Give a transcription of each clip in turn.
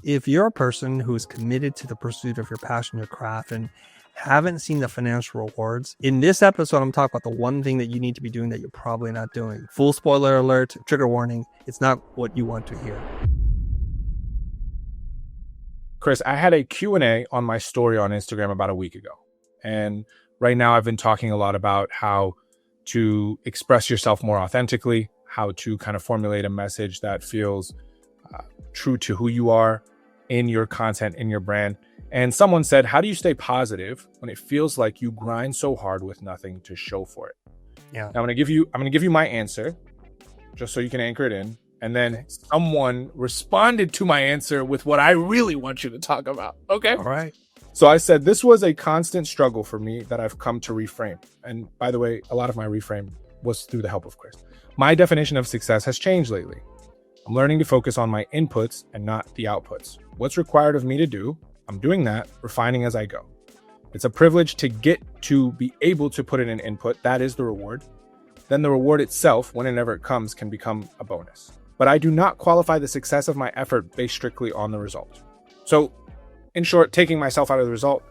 if you're a person who is committed to the pursuit of your passion, your craft, and haven't seen the financial rewards, in this episode, I'm talking about the one thing that you need to be doing that you're probably not doing. Full spoiler alert, trigger warning. It's not what you want to hear. Chris, I had a Q&A on my story on Instagram about a week ago. And right now I've been talking a lot about how to express yourself more authentically, how to kind of formulate a message that feels true to who you are in your content, in your brand. And someone said, how do you stay positive when it feels like you grind so hard with nothing to show for it? Yeah. Now I'm going to give you my answer just so you can anchor it in. And then someone responded to my answer with what I really want you to talk about. Okay. All right. So I said, this was a constant struggle for me that I've come to reframe. And by the way, a lot of my reframe was through the help of Chris. My definition of success has changed lately. I'm learning to focus on my inputs and not the outputs. What's required of me to do, I'm doing that, refining as I go. It's a privilege to get to be able to put in an input. That is the reward. Then the reward itself, whenever it comes, can become a bonus. But I do not qualify the success of my effort based strictly on the result. So in short, taking myself out of the result,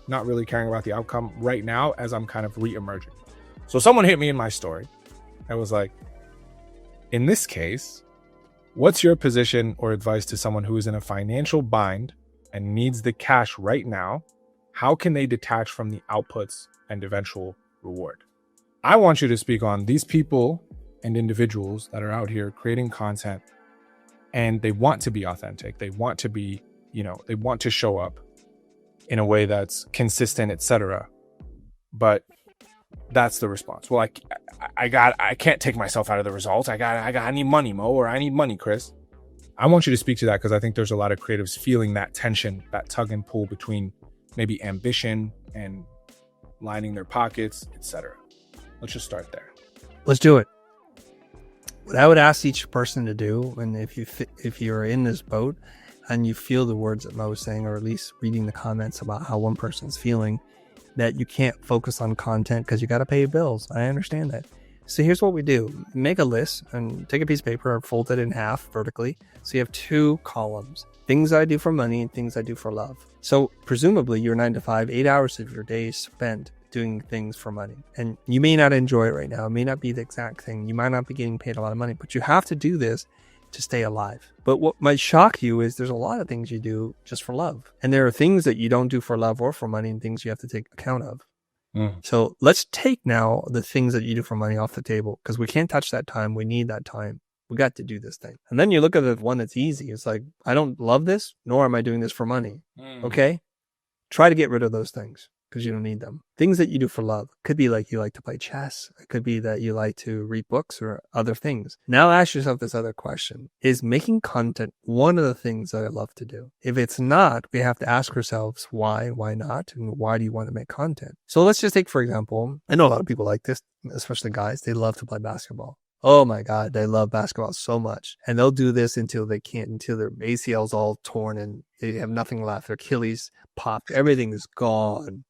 not really caring about the outcome right now as I'm kind of re-emerging. So someone hit me in my story. I was like, in this case, what's your position or advice to someone who is in a financial bind and needs the cash right now? How can they detach from the outputs and eventual reward? I want you to speak on these people and individuals that are out here creating content and they want to be authentic. They want to be, they want to show up in a way that's consistent, etc. But that's the response. Well, I can't take myself out of the result. I need money, Mo, or I need money, Chris. I want you to speak to that because I think there's a lot of creatives feeling that tension, that tug and pull between maybe ambition and lining their pockets, etc. Let's just start there. Let's do it. What I would ask each person to do, and if you're in this boat and you feel the words that Mo was saying, or at least reading the comments about how one person's feeling, that you can't focus on content because you got to pay your bills. I understand that. So here's what we do. Make a list and take a piece of paper and fold it in half vertically. So you have two columns, things I do for money and things I do for love. So presumably your 9 to 5, 8 hours of your day is spent doing things for money. And you may not enjoy it right now. It may not be the exact thing. You might not be getting paid a lot of money, but you have to do this to stay alive. But what might shock you is there's a lot of things you do just for love. And there are things that you don't do for love or for money and things you have to take account of. So let's take now the things that you do for money off the table because we can't touch that time. We need that time. We got to do this thing. And then you look at the one that's easy. It's like, I don't love this, nor am I doing this for money. Okay? Try to get rid of those things because you don't need them. Things that you do for love could be like you like to play chess. It could be that you like to read books or other things. Now ask yourself this other question. Is making content one of the things that I love to do? If it's not, we have to ask ourselves why not, and why do you want to make content? So let's just take, for example, I know a lot of people like this, especially guys, they love to play basketball. Oh my God, they love basketball so much. And they'll do this until they can't, until their ACL's all torn and they have nothing left. Their Achilles popped, everything is gone.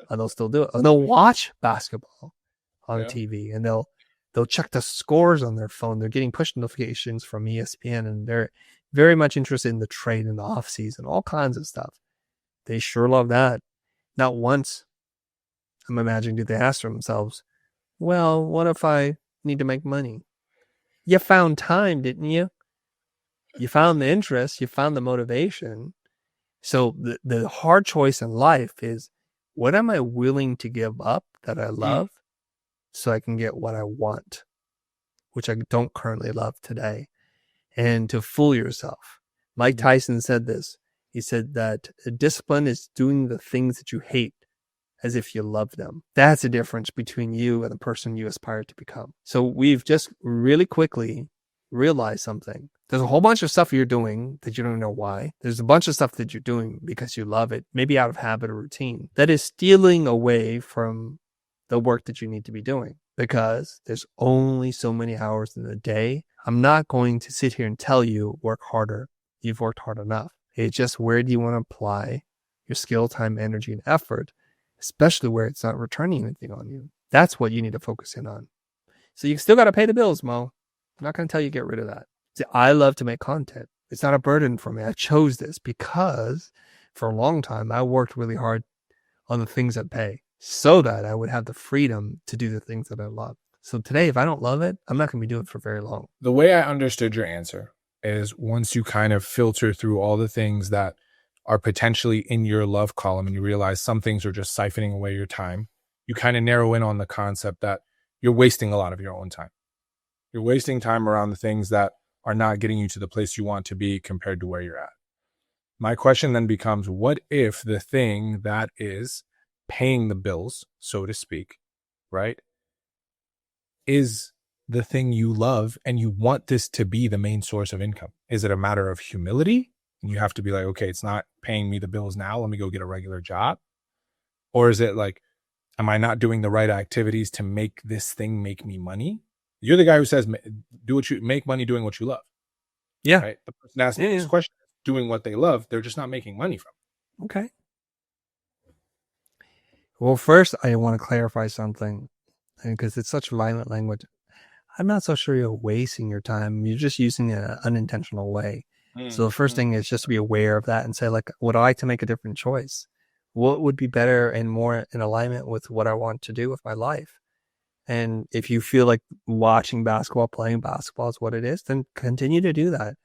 And they'll still do it. And they'll watch basketball on TV and they'll check the scores on their phone. They're getting push notifications from ESPN and they're very much interested in the trade in the off season, all kinds of stuff. They sure love that. Not once, I'm imagining, did they ask themselves, well, what if I need to make money? You found time, didn't you? You found the interest, you found the motivation. So the hard choice in life is, what am I willing to give up that I love so I can get what I want, which I don't currently love today? And to fool yourself. Mike Tyson said this. He said that discipline is doing the things that you hate as if you love them. That's the difference between you and the person you aspire to become. So we've just really quickly realized something. There's a whole bunch of stuff you're doing that you don't know why. There's a bunch of stuff that you're doing because you love it, maybe out of habit or routine, that is stealing away from the work that you need to be doing because there's only so many hours in a day. I'm not going to sit here and tell you work harder. You've worked hard enough. It's just, where do you want to apply your skill, time, energy, and effort, especially where it's not returning anything on you. That's what you need to focus in on. So you still got to pay the bills, Mo. I'm not going to tell you get rid of that. See, I love to make content. It's not a burden for me. I chose this because for a long time, I worked really hard on the things that pay so that I would have the freedom to do the things that I love. So today, if I don't love it, I'm not going to be doing it for very long. The way I understood your answer is once you kind of filter through all the things that are potentially in your love column and you realize some things are just siphoning away your time, you kind of narrow in on the concept that you're wasting a lot of your own time. You're wasting time around the things that are not getting you to the place you want to be compared to where you're at. My question then becomes, what if the thing that is paying the bills, so to speak, right, is the thing you love and you want this to be the main source of income? Is it a matter of humility? And you have to be like, okay, it's not paying me the bills now. Let me go get a regular job. Or is it like, am I not doing the right activities to make this thing make me money? You're the guy who says, do what you make money doing what you love. Yeah. Right? The person asking this question is doing what they love. They're just not making money from it. Okay. Well, first, I want to clarify something because it's such violent language. I'm not so sure you're wasting your time. You're just using it in an unintentional way. So the first thing is just to be aware of that and say, like, would I like to make a different choice? What would be better and more in alignment with what I want to do with my life? And if you feel like watching basketball, playing basketball is what it is, then continue to do that.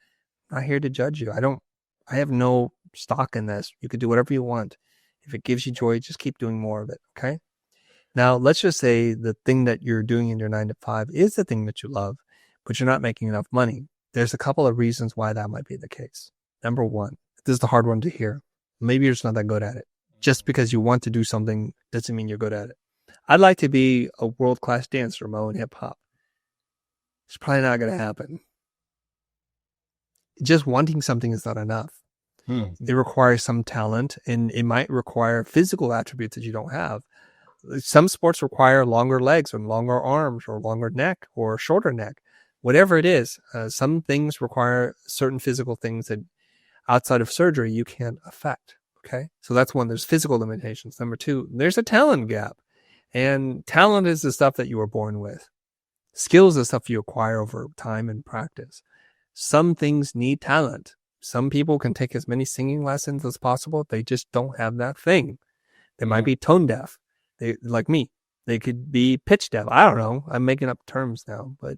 I'm not here to judge you. I have no stock in this. You could do whatever you want. If it gives you joy, just keep doing more of it. Okay. Now, let's just say the thing that you're doing in your 9 to 5 is the thing that you love, but you're not making enough money. There's a couple of reasons why that might be the case. Number one, this is the hard one to hear. Maybe you're just not that good at it. Just because you want to do something doesn't mean you're good at it. I'd like to be a world-class dancer, Mo, in hip-hop. It's probably not going to happen. Just wanting something is not enough. It requires some talent, and it might require physical attributes that you don't have. Some sports require longer legs or longer arms or longer neck or shorter neck. Whatever it is, some things require certain physical things that outside of surgery you can't affect. Okay. So that's one. There's physical limitations. Number two, there's a talent gap. And talent is the stuff that you were born with. Skills is stuff you acquire over time and practice. Some things need talent. Some people can take as many singing lessons as possible. They just don't have that thing. They might be tone deaf. They, like me, they could be pitch deaf. I don't know. I'm making up terms now, but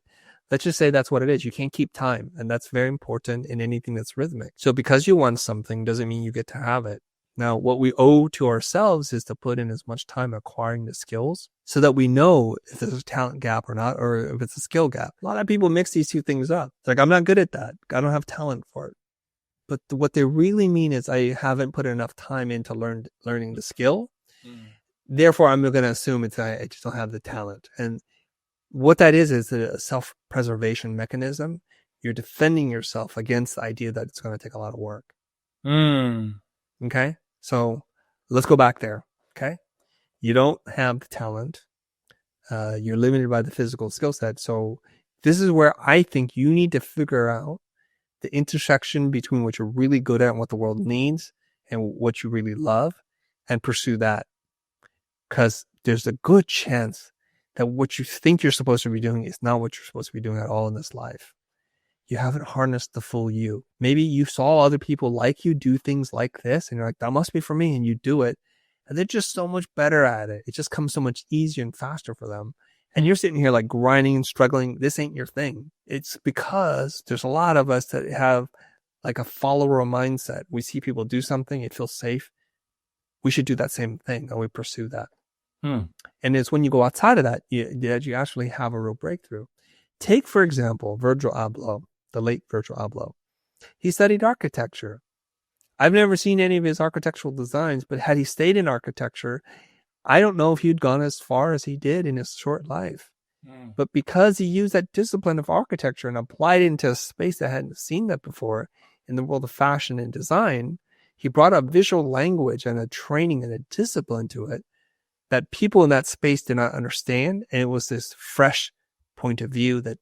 let's just say that's what it is. You can't keep time. And that's very important in anything that's rhythmic. So because you want something doesn't mean you get to have it. Now, what we owe to ourselves is to put in as much time acquiring the skills so that we know if there's a talent gap or not, or if it's a skill gap. A lot of people mix these two things up. It's like, I'm not good at that. I don't have talent for it. But what they really mean is I haven't put enough time into learning the skill. Therefore, I'm going to assume it's I just don't have the talent. And what that is a self-preservation mechanism. You're defending yourself against the idea that it's going to take a lot of work. Okay? So let's go back there. Okay? You don't have the talent. You're limited by the physical skill set. So this is where I think you need to figure out the intersection between what you're really good at and what the world needs and what you really love and pursue that. Because there's a good chance that what you think you're supposed to be doing is not what you're supposed to be doing at all in this life. You haven't harnessed the full you. Maybe you saw other people like you do things like this and you're like, that must be for me. And you do it. And they're just so much better at it. It just comes so much easier and faster for them. And you're sitting here like grinding and struggling. This ain't your thing. It's because there's a lot of us that have like a follower mindset. We see people do something. It feels safe. We should do that same thing. And we pursue that. And it's when you go outside of that, you actually have a real breakthrough. Take, for example, Virgil Abloh, the late Virgil Abloh. He studied architecture. I've never seen any of his architectural designs, but had he stayed in architecture, I don't know if he'd gone as far as he did in his short life. But because he used that discipline of architecture and applied it into a space that hadn't seen that before in the world of fashion and design, he brought a visual language and a training and a discipline to it that people in that space did not understand. And it was this fresh point of view that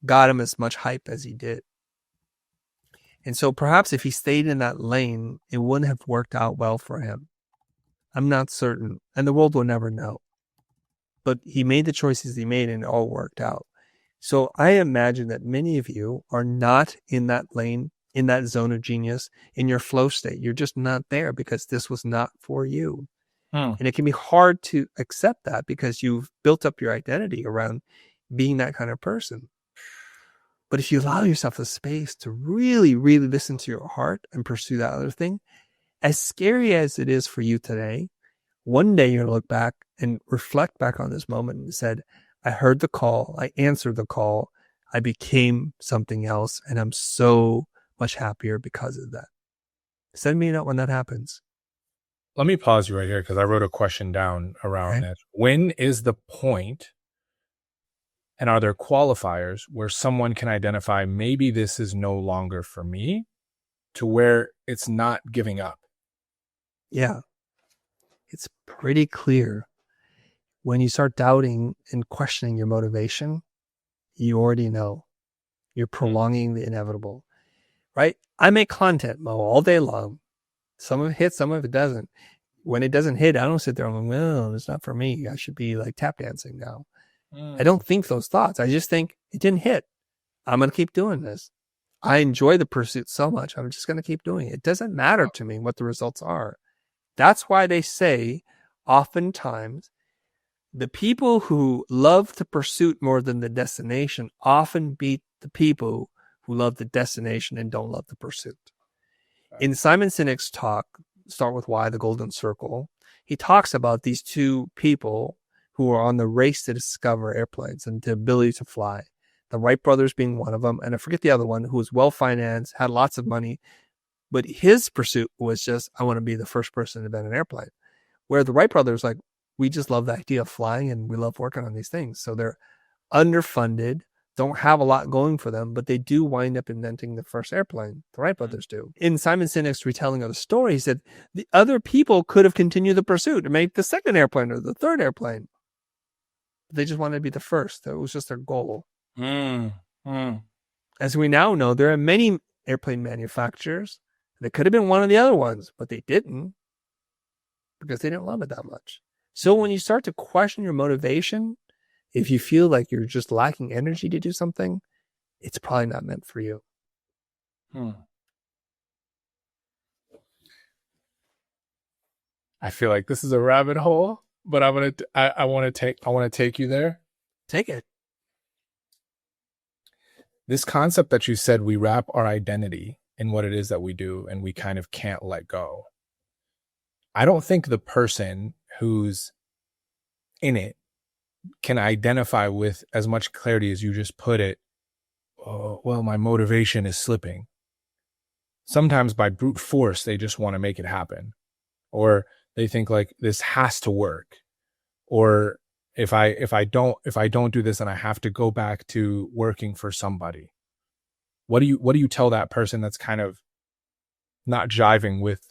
got him as much hype as he did. And so perhaps if he stayed in that lane, it wouldn't have worked out well for him. I'm not certain. And the world will never know. But he made the choices he made and it all worked out. So I imagine that many of you are not in that lane in that zone of genius, in your flow state. You're just not there because this was not for you. Hmm. And it can be hard to accept that because you've built up your identity around being that kind of person. But if you allow yourself the space to really, really listen to your heart and pursue that other thing, as scary as it is for you today, one day you're going to look back and reflect back on this moment and said, I heard the call. I answered the call. I became something else. And I'm so much happier because of that. Send me a note when that happens. Let me pause you right here because I wrote a question down around that. When is the point, and are there qualifiers where someone can identify maybe this is no longer for me, to where it's not giving up? Yeah. It's pretty clear. When you start doubting and questioning your motivation, you already know. You're prolonging the inevitable, right? I make content, Mo, all day long. Some of it hits, some of it doesn't. When it doesn't hit, I don't sit there and go, well, it's not for me. I should be like tap dancing now. I don't think those thoughts. I just think it didn't hit. I'm going to keep doing this. I enjoy the pursuit so much. I'm just going to keep doing it. It doesn't matter to me what the results are. That's why they say oftentimes the people who love the pursuit more than the destination often beat the people who love the destination and don't love the pursuit. In Simon Sinek's talk, Start With Why, The Golden Circle, he talks about these two people who are on the race to discover airplanes and the ability to fly. The Wright brothers being one of them, and I forget the other one, who was well-financed, had lots of money, but his pursuit was just, I want to be the first person to invent an airplane. Where the Wright brothers, like, we just love the idea of flying and we love working on these things. So they're underfunded, don't have a lot going for them, but they do wind up inventing the first airplane. The Wright brothers do. In Simon Sinek's retelling of the story, he said the other people could have continued the pursuit and made the second airplane or the third airplane. They just wanted to be the first. That was just their goal. As we now know, there are many airplane manufacturers that could have been one of the other ones, but they didn't because they didn't love it that much. So when you start to question your motivation, if you feel like you're just lacking energy to do something, it's probably not meant for you. I feel like this is a rabbit hole, but I want to take you there. Take it. This concept that you said, we wrap our identity in what it is that we do and we kind of can't let go. I don't think the person who's in it can identify with as much clarity as you just put it. Oh, well, my motivation is slipping. Sometimes by brute force, they just want to make it happen. Or they think like this has to work. Or if I don't do this, then I have to go back to working for somebody. What do you tell that person that's kind of not jiving with,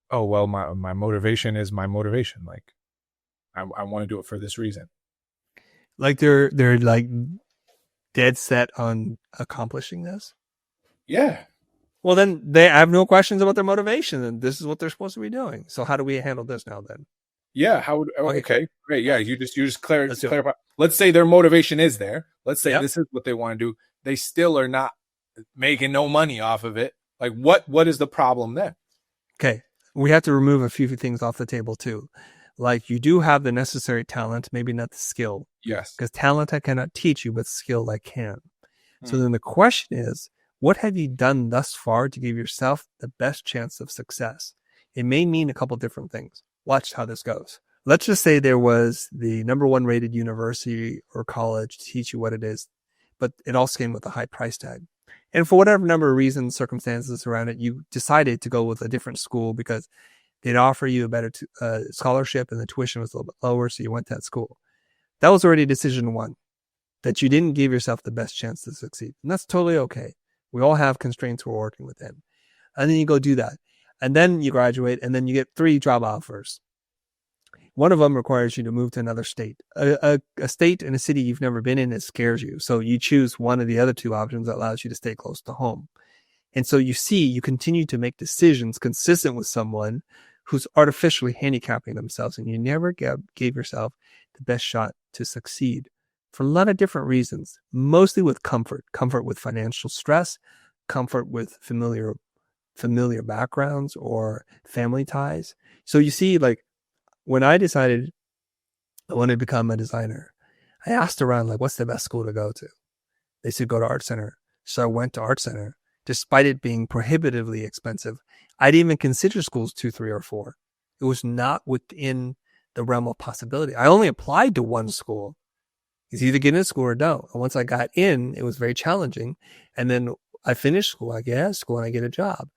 oh, well, my motivation is my motivation. Like I want to do it for this reason. Like they're like dead set on accomplishing this. Yeah. Well, then they have no questions about their motivation, and this is what they're supposed to be doing. So how do we handle this now then? Yeah. How would, okay, great. Yeah. You just clarify. Let's say their motivation is there. Let's say this is what they want to do. They still are not making no money off of it. Like what is the problem then? Okay. We have to remove a few things off the table too. Like you do have the necessary talent, maybe not the skill. Yes. Because talent I cannot teach you, but skill I can. So then the question is, what have you done thus far to give yourself the best chance of success? It may mean a couple different things. Watch how this goes. Let's just say there was the #1 rated university or college to teach you what it is, but it also came with a high price tag. And for whatever number of reasons, circumstances around it, you decided to go with a different school because they'd offer you a better scholarship and the tuition was a little bit lower, so you went to that school. That was already decision one, that you didn't give yourself the best chance to succeed. And that's totally okay. We all have constraints we're working within. And then you go do that. And then you graduate, and then you get 3 job offers. One of them requires you to move to another state. A state in a city you've never been in, it scares you. So you choose one of the other 2 options that allows you to stay close to home. And so you continue to make decisions consistent with someone who's artificially handicapping themselves, and you never gave yourself the best shot to succeed for a lot of different reasons, mostly with comfort with financial stress, comfort with familiar backgrounds or family ties. So you see, like when I decided I wanted to become a designer, I asked around, like, what's the best school to go to? They said, go to Art Center. So I went to Art Center, despite it being prohibitively expensive. I didn't even consider schools 2, 3, or 4. It was not within the realm of possibility. I only applied to one school. It's either get in school or don't. And once I got in, it was very challenging. And then I finished school, I get out of school, and I get a job.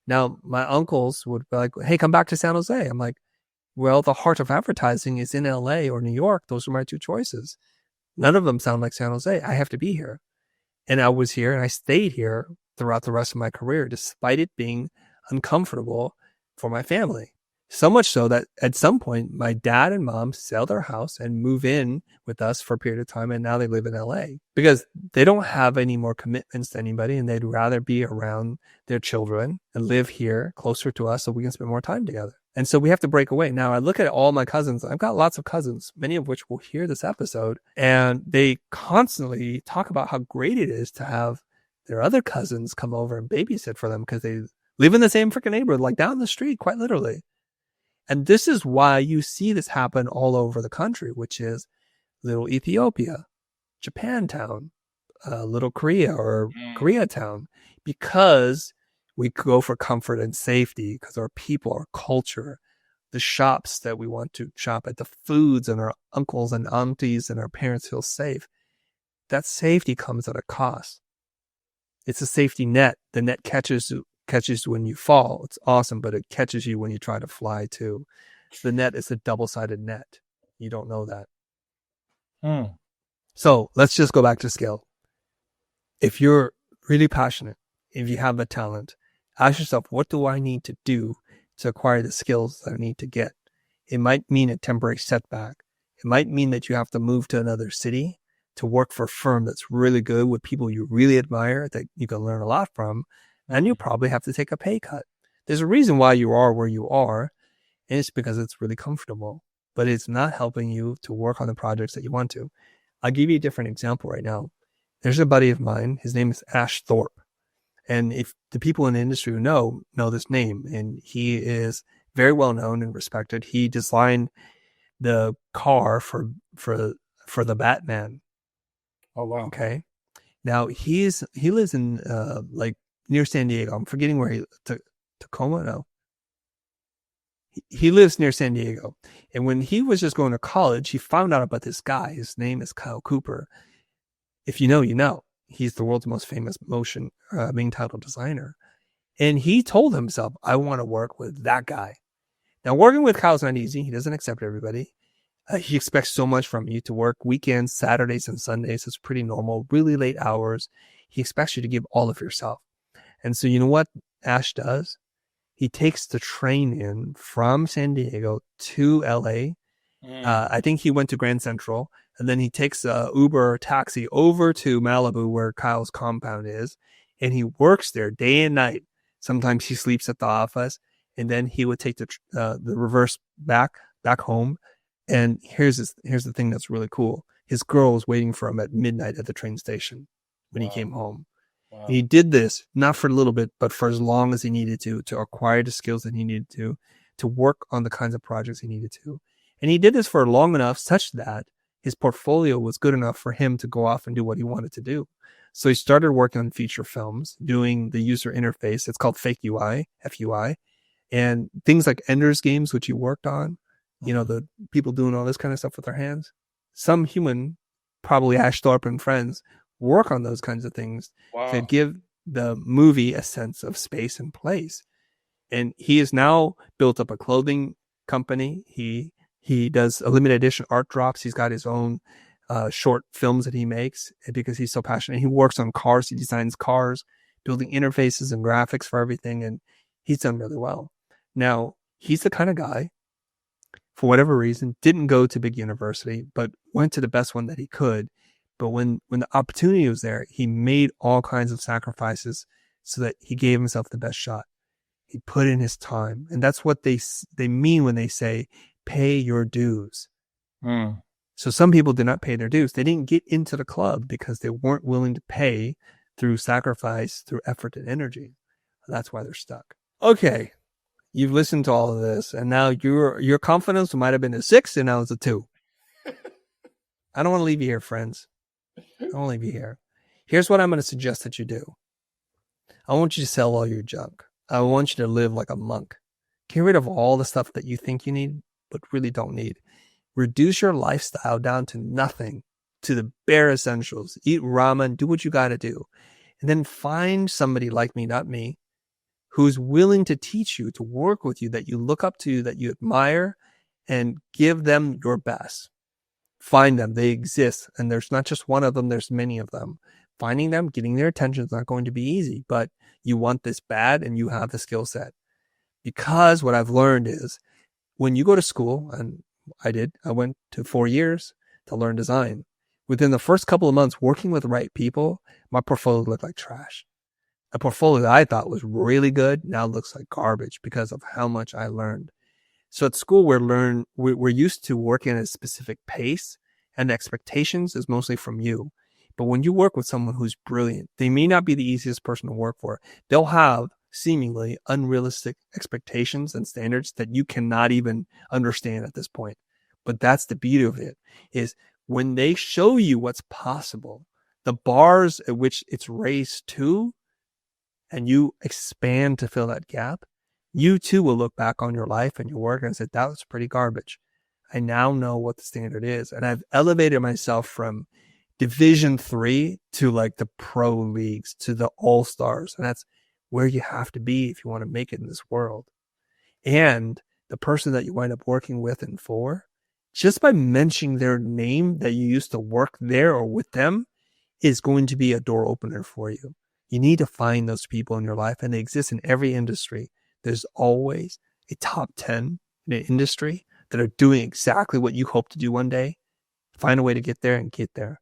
Now, my uncles would be like, hey, come back to San Jose. I'm like, well, the heart of advertising is in LA or New York. Those are my 2 choices. None of them sound like San Jose. I have to be here. And I was here and I stayed here throughout the rest of my career, despite it being uncomfortable for my family. So much so that at some point, my dad and mom sell their house and move in with us for a period of time. And now they live in LA because they don't have any more commitments to anybody. And they'd rather be around their children and live here closer to us so we can spend more time together. And so we have to break away. Now I look at all my cousins. I've got lots of cousins, many of which will hear this episode, and they constantly talk about how great it is to have their other cousins come over and babysit for them because they live in the same freaking neighborhood, like down the street, quite literally. And this is why you see this happen all over the country, which is little Ethiopia, Japantown, little Korea or Koreatown, because we go for comfort and safety because our people, our culture, the shops that we want to shop at, the foods, and our uncles and aunties and our parents feel safe. That safety comes at a cost. It's a safety net. The net catches you when you fall. It's awesome, but it catches you when you try to fly too. The net is a double-sided net. You don't know that. So let's just go back to scale. If you're really passionate, if you have a talent, ask yourself, what do I need to do to acquire the skills that I need to get? It might mean a temporary setback. It might mean that you have to move to another city to work for a firm that's really good with people you really admire that you can learn a lot from. And you probably have to take a pay cut. There's a reason why you are where you are, and it's because it's really comfortable, but it's not helping you to work on the projects that you want to. I'll give you a different example right now. There's a buddy of mine. His name is Ash Thorp. And if the people in the industry who know this name, and he is very well known and respected. He designed the car for the Batman. Oh, wow. Okay. Now he lives in like near San Diego. I'm forgetting where Tacoma. No, he lives near San Diego. And when he was just going to college, he found out about this guy. His name is Kyle Cooper. If you know, you know. He's the world's most famous motion main title designer. And he told himself, I want to work with that guy. Now, working with Kyle's not easy. He doesn't accept everybody. He expects so much from you to work weekends, Saturdays, and Sundays. It's pretty normal, really late hours. He expects you to give all of yourself. And so you know what Ash does? He takes the train in from San Diego to LA. I think he went to Grand Central. And then he takes a Uber or taxi over to Malibu where Kyle's compound is. And he works there day and night. Sometimes he sleeps at the office. And then he would take the reverse back home. And here's the thing that's really cool. His girl was waiting for him at midnight at the train station when he came home. Wow. He did this not for a little bit, but for as long as he needed to acquire the skills that he needed to work on the kinds of projects he needed to. And he did this for long enough such that his portfolio was good enough for him to go off and do what he wanted to do. So he started working on feature films, doing the user interface. It's called Fake UI, FUI, and things like Ender's Games, which he worked on. You know, the people doing all this kind of stuff with their hands. Some human, probably Ash Thorpe and friends, work on those kinds of things to give the movie a sense of space and place. And he has now built up a clothing company. He does a limited edition art drops. He's got his own short films that he makes because he's so passionate. He works on cars. He designs cars, building interfaces and graphics for everything. And he's done really well. Now, he's the kind of guy, for whatever reason, didn't go to big university, but went to the best one that he could. But when the opportunity was there, he made all kinds of sacrifices so that he gave himself the best shot. He put in his time. And that's what they mean when they say, pay your dues. So some people did not pay their dues. They didn't get into the club because they weren't willing to pay through sacrifice, through effort and energy. That's why they're stuck. Okay. You've listened to all of this, and now your confidence might have been a 6, and now it's a 2. I don't want to leave you here, friends. I don't want to leave you here. Here's what I'm going to suggest that you do. I want you to sell all your junk. I want you to live like a monk. Get rid of all the stuff that you think you need, but really don't need. Reduce your lifestyle down to nothing, to the bare essentials. Eat ramen, do what you got to do. And then find somebody like me, not me, who's willing to teach you, to work with you, that you look up to, that you admire, and give them your best. Find them. They exist. And there's not just one of them, there's many of them. Finding them, getting their attention is not going to be easy, but you want this bad and you have the skill set. Because what I've learned is when you go to school, and I went to 4 years to learn design. Within the first couple of months working with the right people, my portfolio looked like trash. A portfolio that I thought was really good now looks like garbage because of how much I learned. So at school, we're used to working at a specific pace, and the expectations is mostly from you. But when you work with someone who's brilliant, they may not be the easiest person to work for. They'll have seemingly unrealistic expectations and standards that you cannot even understand at this point. But that's the beauty of it, is when they show you what's possible, the bars at which it's raised to, and you expand to fill that gap, you too will look back on your life and your work and say, that was pretty garbage. I now know what the standard is. And I've elevated myself from Division 3 to like the pro leagues, to the all-stars. And that's where you have to be if you want to make it in this world. And the person that you wind up working with and for, just by mentioning their name that you used to work there or with them, is going to be a door opener for you. You need to find those people in your life, and they exist in every industry. There's always a top 10 in an industry that are doing exactly what you hope to do one day. Find a way to get there and get there.